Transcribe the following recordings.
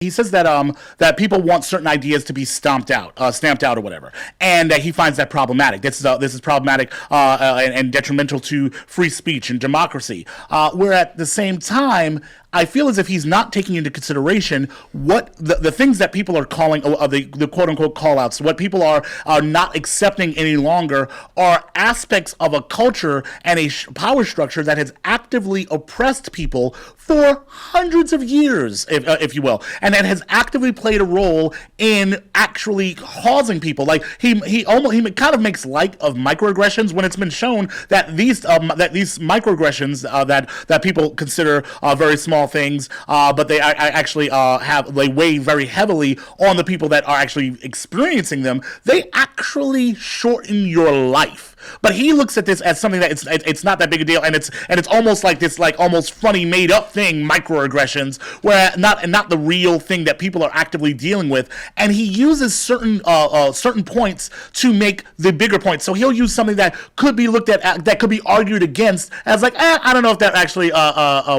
He says that that people want certain ideas to be stamped out or whatever, and that he finds that problematic. This is problematic and detrimental to free speech and democracy. Where at the same time, I feel as if he's not taking into consideration what the things that people are calling the quote unquote call outs, what people are not accepting any longer, are aspects of a culture and a power structure that has actively oppressed people for hundreds of years, if you will, and that has actively played a role in actually causing people. Like he kind of makes light of microaggressions when it's been shown that these microaggressions that people consider very small things, but they actually they weigh very heavily on the people that are actually experiencing them. They actually shorten your life. But he looks at this as something that it's not that big a deal, and it's almost like this almost funny made up thing, microaggressions, where not the real thing that people are actively dealing with. And he uses certain points to make the bigger points. So he'll use something that could be looked at, that could be argued against as like, I don't know if that actually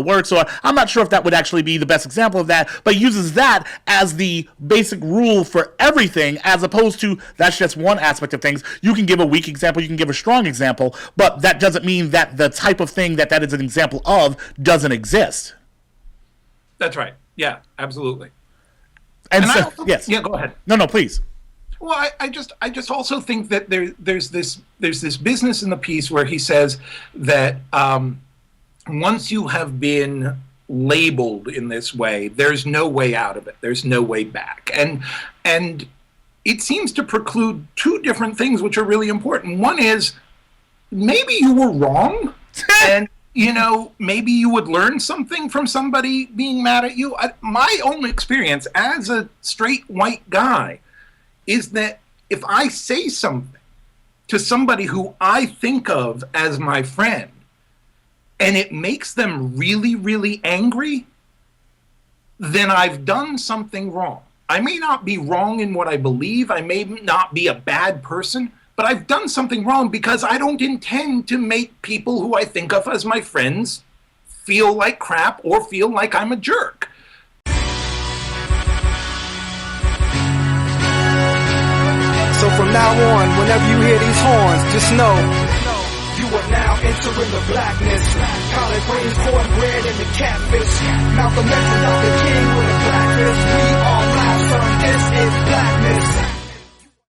works, or I'm not sure if that would actually be the best example of that. But he uses that as the basic rule for everything, as opposed to that's just one aspect of things. You can give a weak example, you can give a strong example, but that doesn't mean that the type of thing that is an example of doesn't exist. That's right. Yeah, absolutely. And so, also, yes. Yeah, go ahead. No, please. Well, I just also think that there's this business in the piece where he says that once you have been labeled in this way, there's no way out of it. There's no way back. And it seems to preclude two different things which are really important. One is maybe you were wrong, and maybe you would learn something from somebody being mad at you. My own experience as a straight white guy is that if I say something to somebody who I think of as my friend and it makes them really, really angry, then I've done something wrong. I may not be wrong in what I believe, I may not be a bad person, but I've done something wrong because I don't intend to make people who I think of as my friends feel like crap or feel like I'm a jerk. So from now on, whenever you hear these horns, just know you are now entering the blackness. Collard greens, cornbread, and the catfish. Malcolm X and Dr. King with a blackness. We are live, son. This is blackness.